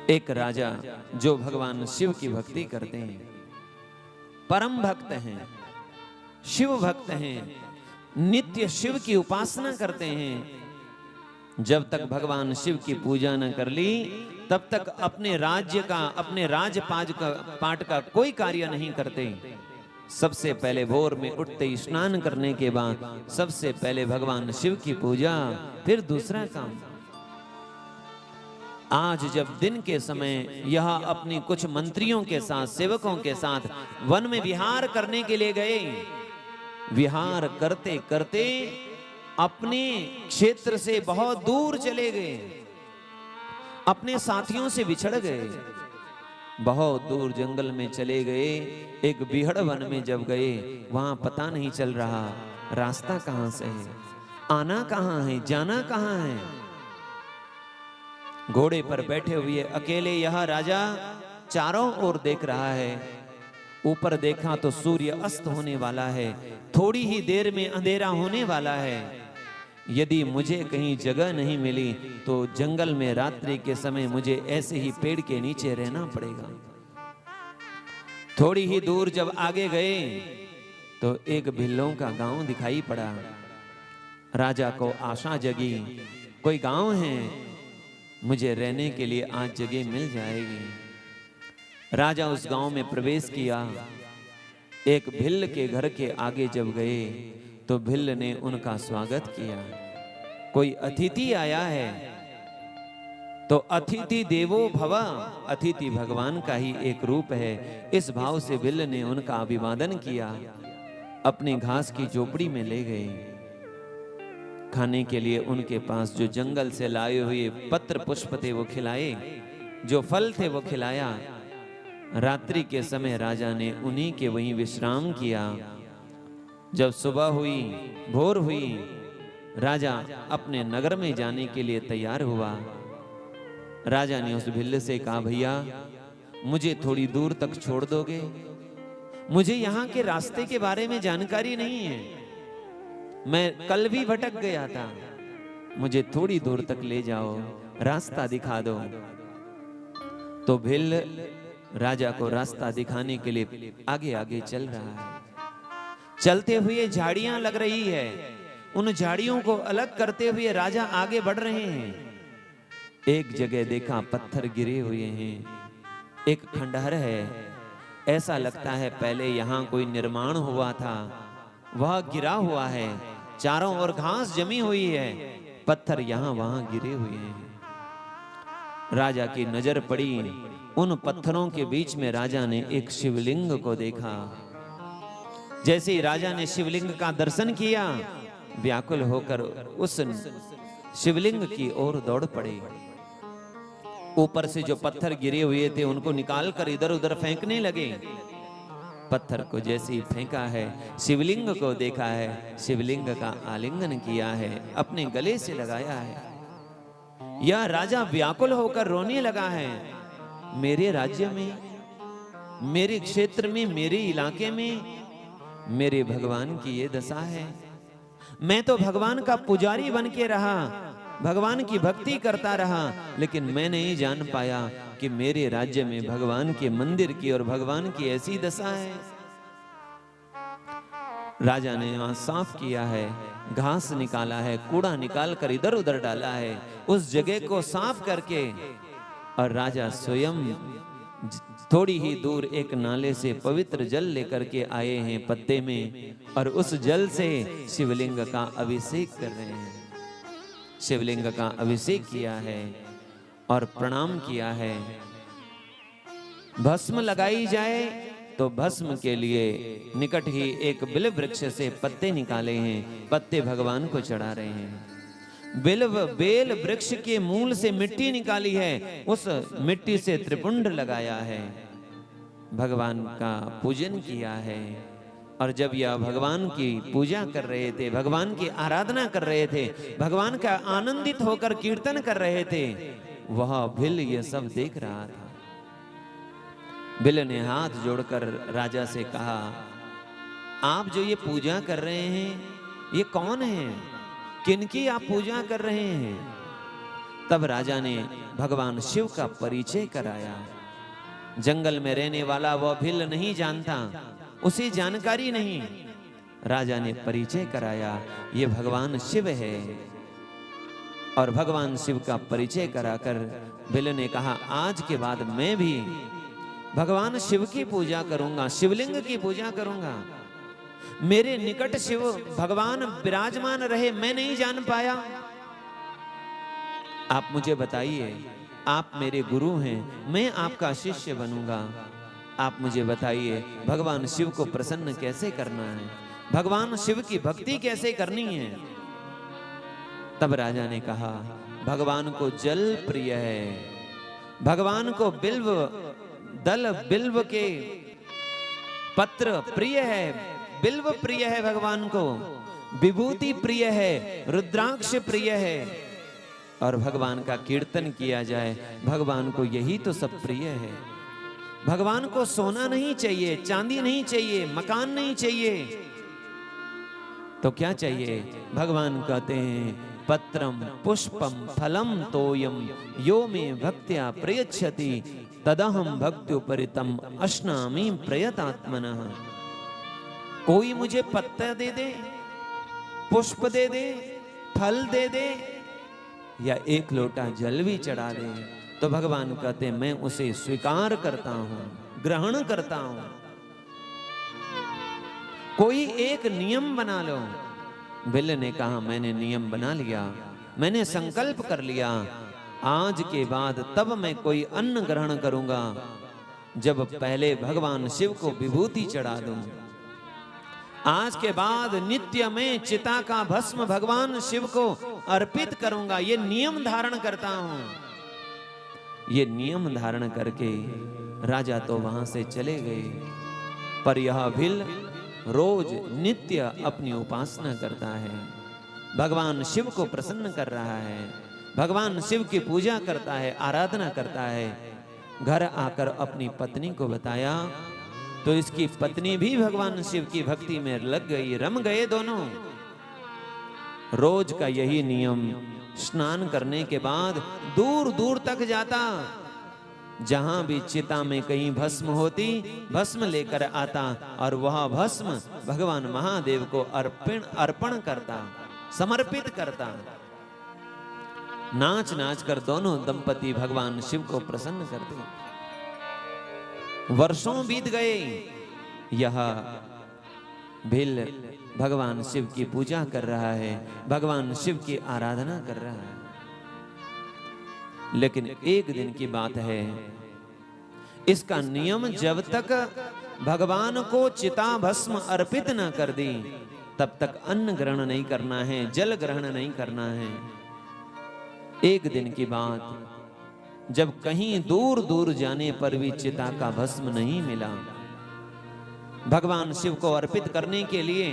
एक राजा जो भगवान शिव की भक्ति करते हैं, परम भक्त हैं, शिव भक्त हैं, नित्य शिव की उपासना करते हैं, जब तक भगवान शिव की पूजा न कर ली तब तक अपने राज्य का, अपने राजपाट का कोई कार्य नहीं करते। सबसे पहले भोर में उठते स्नान करने के बाद सबसे पहले भगवान शिव की पूजा, फिर दूसरा काम। आज जब दिन के समय यह अपनी कुछ मंत्रियों के साथ, सेवकों के साथ वन में विहार करने के लिए गए, विहार करते करते अपने क्षेत्र से बहुत दूर चले गए, अपने साथियों से बिछड़ गए, बहुत दूर जंगल में चले गए। एक बीहड़ वन में जब गए, वहां पता नहीं चल रहा रास्ता कहां से है, आना कहां है, जाना कहां है। घोड़े पर बैठे हुए अकेले यह राजा चारों ओर देख रहा है। ऊपर देखा तो सूर्य अस्त होने वाला है, थोड़ी ही देर में अंधेरा होने वाला है। यदि मुझे कहीं जगह नहीं मिली तो जंगल में रात्रि के समय मुझे ऐसे ही पेड़ के नीचे रहना पड़ेगा। थोड़ी ही दूर जब आगे गए तो एक भिल्लों का गांव दिखाई पड़ा। राजा को आशा जगी, कोई गांव है, मुझे रहने के लिए आज जगह मिल जाएगी। राजा उस गांव में प्रवेश किया। एक भिल्ल के घर के आगे जब गए तो भिल्ल ने उनका स्वागत किया। कोई अतिथि आया है तो अतिथि देवो भव, अतिथि भगवान का ही एक रूप है। इस भाव से भिल्ल ने उनका अभिवादन किया, अपनी घास की झोपड़ी में ले गए। खाने के लिए उनके पास जो जंगल से लाए हुए पत्र पुष्प थे वो खिलाए, जो फल थे वो खिलाया। रात्रि के समय राजा ने उन्हीं के वहीं विश्राम किया। जब सुबह हुई, भोर हुई, राजा अपने नगर में जाने के लिए तैयार हुआ। राजा ने उस भिल्ल से कहा, भैया मुझे थोड़ी दूर तक छोड़ दोगे? मुझे यहाँ के रास्ते के बारे में जानकारी नहीं है, मैं कल भी भटक गया था, मुझे थोड़ी दूर तक ले जाओ, रास्ता दिखा दो। तो भिल्ल राजा को रास्ता दिखाने के लिए आगे आगे चल रहा है। चलते हुए झाड़ियां लग रही है, उन झाड़ियों को अलग करते हुए राजा आगे बढ़ रहे हैं। एक जगह देखा पत्थर गिरे हुए हैं, एक खंडहर है, ऐसा लगता है पहले यहाँ कोई निर्माण हुआ था, वह गिरा हुआ है। चारों ओर घास जमी हुई है, पत्थर यहाँ वहां गिरे हुए हैं। राजा की नजर पड़ी, उन पत्थरों के बीच में राजा ने एक शिवलिंग को देखा। जैसे ही राजा ने शिवलिंग का दर्शन किया, व्याकुल होकर उस शिवलिंग की ओर दौड़ पड़े। ऊपर से जो पत्थर गिरे हुए थे उनको निकाल कर इधर उधर फेंकने लगे। पत्थर को जैसे ही फेंका है, शिवलिंग को देखा है, शिवलिंग का आलिंगन किया है, अपने गले से लगाया है। यह राजा व्याकुल होकर रोने लगा है, मेरे राज्य में, मेरे क्षेत्र में, मेरे इलाके में मेरे भगवान की ये दशा है। मैं तो भगवान का पुजारी बन के रहा, भगवान की भक्ति करता रहा, लेकिन मैं नहीं जान पाया कि मेरे राज्य में भगवान के मंदिर की और भगवान की ऐसी दशा है। राजा ने वहां साफ किया है, घास निकाला है, कूड़ा निकाल कर इधर उधर डाला है, उस जगह को साफ करके, और राजा स्वयं थोड़ी ही दूर एक नाले से पवित्र जल लेकर के आए हैं पत्ते में, और उस जल से शिवलिंग का अभिषेक कर रहे हैं। शिवलिंग का अभिषेक किया है और प्रणाम किया है। भस्म लगाई जाए तो भस्म के लिए निकट ही एक बिल्व वृक्ष से पत्ते निकाले हैं, पत्ते भगवान को चढ़ा रहे हैं। बेल वृक्ष के मूल से मिट्टी निकाली है, उस मिट्टी से त्रिपुंड लगाया है, भगवान का पूजन किया है। और जब यह भगवान की पूजा कर रहे थे, भगवान की आराधना कर रहे थे, भगवान का आनंदित होकर कीर्तन कर रहे थे, वह भिल्ल ये सब देख रहा था। भिल्ल ने हाथ जोड़कर राजा से कहा, आप जो ये पूजा कर रहे हैं ये कौन है, किनकी आप पूजा कर रहे हैं? तब राजा ने भगवान शिव का परिचय कराया। जंगल में रहने वाला वह भिल्ल नहीं जानता, उसे जानकारी नहीं। राजा ने परिचय कराया, ये भगवान शिव है। और भगवान शिव का परिचय कराकर भिल्ल ने कहा, आज के बाद मैं भी भगवान शिव की पूजा करूंगा, शिवलिंग की पूजा करूंगा। मेरे निकट शिव भगवान विराजमान रहे, मैं नहीं जान पाया। आप मुझे बताइए, आप मेरे गुरु हैं, मैं आपका शिष्य बनूंगा। आप मुझे बताइए भगवान शिव को प्रसन्न कैसे करना है, भगवान शिव की भक्ति कैसे करनी है। तब राजा ने कहा, भगवान को जल प्रिय है, भगवान को बिल्व दल बिल्व के पत्र प्रिय है, बिल्व प्रिय है भगवान को, विभूति प्रिय है, रुद्राक्ष प्रिय है। और भगवान का कीर्तन किया जाए, भगवान को यही तो सब प्रिय है। भगवान को सोना नहीं चाहिए, चांदी नहीं चाहिए, मकान नहीं चाहिए, तो क्या चाहिए? भगवान कहते हैं, पत्रम पुष्पम फलम तोयम यो मे भक्त्या प्रयच्छति तदहम भक्त्युपरितम अश्नामि प्रयतात्मनः। कोई मुझे पत्ता दे दे, पुष्प दे दे, फल दे दे, या एक लोटा जल भी चढ़ा दे, तो भगवान कहते मैं उसे स्वीकार करता हूं, ग्रहण करता हूं। कोई एक नियम बना लो। भिल्ल ने कहा, मैंने नियम बना लिया, मैंने संकल्प कर लिया, आज के बाद तब मैं कोई अन्न ग्रहण करूंगा जब पहले भगवान शिव को विभूति चढ़ा दूं। आज के बाद नित्य में चिता का भस्म भगवान शिव को अर्पित करूंगा, ये नियम धारण करता हूं। ये नियम धारण करके राजा तो वहां से चले गए, पर यह भिल्ल रोज नित्य अपनी उपासना करता है, भगवान शिव को प्रसन्न कर रहा है, भगवान शिव की पूजा करता है, आराधना करता है। घर आकर अपनी पत्नी को बताया तो इसकी पत्नी भी भगवान शिव की भक्ति में लग गई, रम गए दोनों। रोज का यही नियम, स्नान करने के बाद दूर दूर तक जाता, जहां भी चिता में कहीं भस्म होती, भस्म लेकर आता और वह भस्म भगवान महादेव को अर्पण करता, समर्पित करता। नाच नाच कर दोनों दंपति भगवान शिव को प्रसन्न करते। वर्षों बीत गए, यह भिल्ल भगवान शिव की पूजा कर रहा है, भगवान शिव की आराधना कर रहा है। लेकिन एक दिन की बात है, इसका नियम जब तक भगवान को चिता भस्म अर्पित न कर दी तब तक अन्न ग्रहण नहीं करना है, जल ग्रहण नहीं करना है। एक दिन की बात, जब कहीं दूर दूर जाने पर भी चिता का भस्म नहीं मिला, भगवान शिव को अर्पित करने के लिए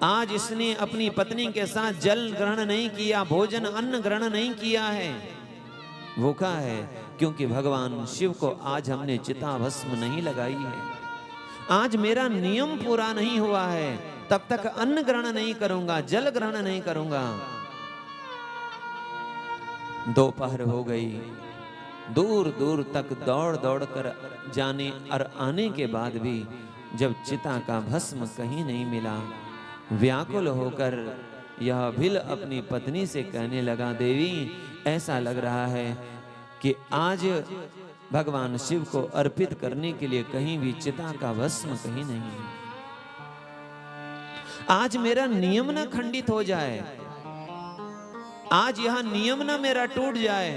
आज इसने अपनी पत्नी के साथ जल ग्रहण नहीं किया, भोजन अन्न ग्रहण नहीं किया है, भूखा है, क्योंकि भगवान शिव को आज हमने चिता भस्म नहीं लगाई है, आज मेरा नियम पूरा नहीं हुआ है, तब तक अन्न ग्रहण नहीं करूंगा, जल ग्रहण नहीं करूंगा। दोपहर हो गई, दूर दूर तक दौड़ दौड़ कर जाने और आने के बाद भी जब चिता का भस्म कहीं नहीं मिला, व्याकुल होकर यह भिल्ल अपनी पत्नी से कहने लगा, देवी ऐसा लग रहा है कि आज भगवान शिव को अर्पित करने के लिए कहीं भी चिता का भस्म कहीं नहीं है। आज मेरा नियम ना खंडित हो जाए, आज यह नियम ना मेरा टूट जाए,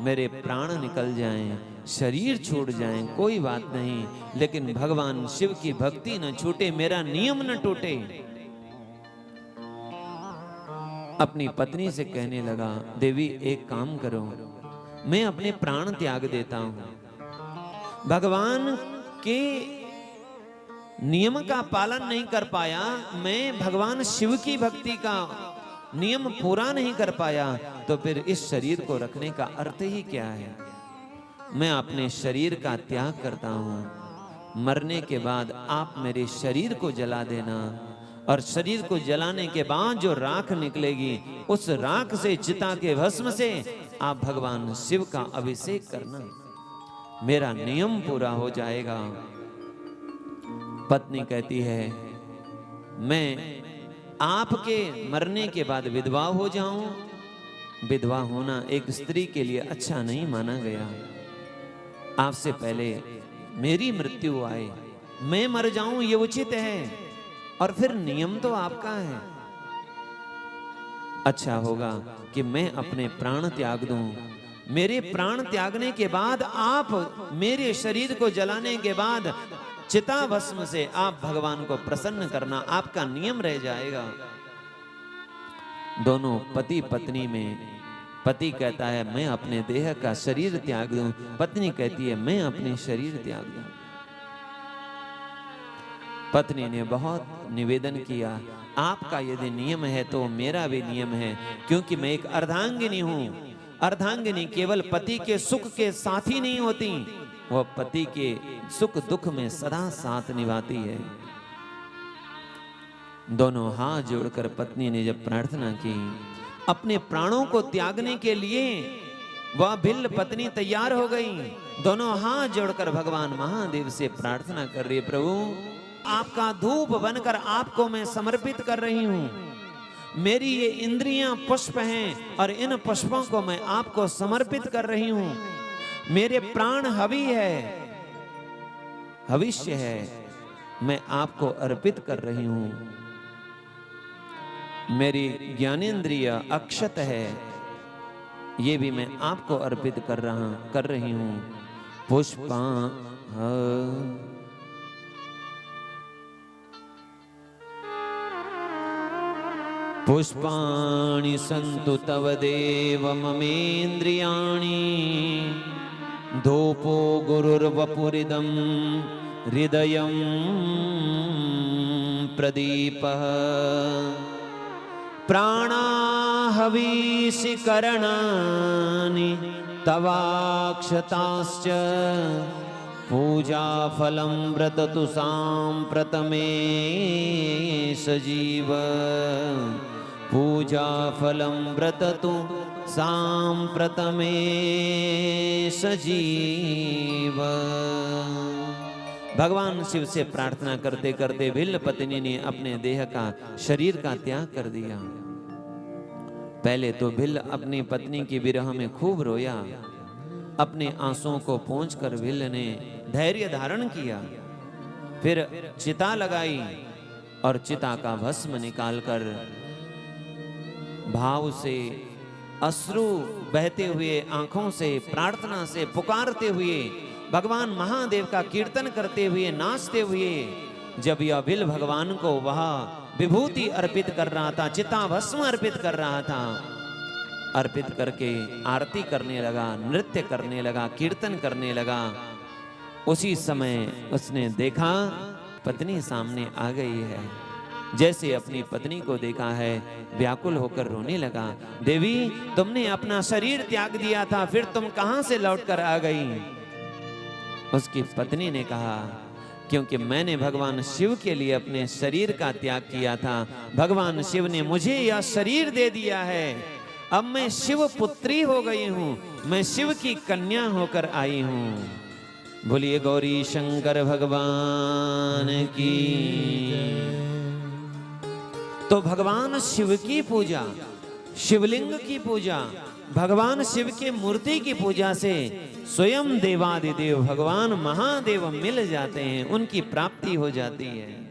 मेरे प्राण निकल जाएं, शरीर छूट जाएं, कोई बात नहीं, लेकिन भगवान शिव की भक्ति न छूटे, मेरा नियम न टूटे। अपनी पत्नी से कहने लगा, देवी एक काम करो, मैं अपने प्राण त्याग देता हूं। भगवान के नियम का पालन नहीं कर पाया, मैं भगवान शिव की भक्ति का नियम पूरा नहीं कर पाया, तो फिर इस शरीर को रखने का अर्थ ही क्या है? मैं अपने शरीर का त्याग करता हूं, मरने के बाद आप मेरे शरीर को जला देना और शरीर को जलाने के बाद जो राख निकलेगी, उस राख से, चिता के भस्म से आप भगवान शिव का अभिषेक करना, मेरा नियम पूरा हो जाएगा। पत्नी कहती है, मैं आपके मरने के बाद विधवा हो जाऊं। विधवा होना एक स्त्री के लिए अच्छा नहीं माना गया। आपसे पहले मेरी मृत्यु आए, मैं मर जाऊं, ये उचित है, और फिर नियम तो आपका है। अच्छा होगा कि मैं अपने प्राण त्याग दूं। मेरे प्राण त्यागने के बाद आप मेरे शरीर को जलाने के बाद चिता भस्म से आप भगवान को प्रसन्न करना, आपका नियम रह जाएगा। दोनों पति पत्नी में पति कहता है मैं अपने देह का शरीर त्याग दूं, पत्नी कहती है मैं अपने शरीर त्याग दूं। पत्नी ने बहुत निवेदन किया, आपका यदि नियम है तो मेरा भी नियम है, क्योंकि मैं एक अर्धांगिनी हूं। अर्धांगिनी केवल पति के सुख के साथी नहीं होती, वह पति के सुख दुख में सदा साथ निभाती है। दोनों हाथ जोड़कर पत्नी ने जब प्रार्थना की, अपने प्राणों को त्यागने के लिए वह भिल्ल पत्नी तैयार हो गई। दोनों हाथ जोड़कर भगवान महादेव से प्रार्थना कर रही है, प्रभु आपका धूप बनकर आपको मैं समर्पित कर रही हूं। मेरी ये इंद्रियां पुष्प हैं और इन पुष्पों को मैं आपको समर्पित कर रही हूं। मेरे प्राण हवि है, भविष्य है, मैं आपको अर्पित कर रही हूं। मेरी ज्ञानेंद्रिय अक्षत है, ये भी मैं आपको अर्पित कर रही हूं। पुष्पा पुष्पाणि सन्तु तव देव ममेन्द्रियाणि, धूपो गुरुर्वपुरिदं हृदयं प्रदीपः, प्राणाहवीषि करणानि तवाक्षताश्च, पूजाफलं व्रततु साम्प्रतमे सजीव, पूजाफलं व्रततु साम्प्रतमे सजीव। भगवान शिव से प्रार्थना करते करते भिल्ल पत्नी ने अपने देह का, शरीर का त्याग कर दिया। पहले तो भिल्ल अपनी पत्नी की विरह में खूब रोया, अपने आंसुओं को पोंछकर भिल्ल ने धैर्य धारण किया। फिर चिता लगाई और चिता का भस्म निकालकर भाव से, अश्रु बहते हुए आंखों से, प्रार्थना से पुकारते हुए, भगवान महादेव का कीर्तन करते हुए, नाचते हुए, जब यह भिल्ल भगवान को वह विभूति अर्पित कर रहा था, चिता भस्म अर्पित कर रहा था, अर्पित करके आरती करने लगा, नृत्य करने लगा, कीर्तन करने लगा। उसी समय उसने देखा पत्नी सामने आ गई है। जैसे अपनी पत्नी को देखा है, व्याकुल होकर रोने लगा। देवी, तुमने अपना शरीर त्याग दिया था, फिर तुम कहां से लौटकर आ गई? उसकी पत्नी ने कहा, क्योंकि मैंने भगवान शिव के लिए अपने शरीर का त्याग किया था, भगवान शिव ने मुझे यह शरीर दे दिया है। अब मैं शिव पुत्री हो गई हूं, मैं शिव की कन्या होकर आई हूं। बोलिए गौरी शंकर भगवान की। तो भगवान शिव की पूजा, शिवलिंग की पूजा, भगवान शिव के मूर्ति की पूजा से स्वयं देवादिदेव भगवान महादेव मिल जाते हैं, उनकी प्राप्ति हो जाती है।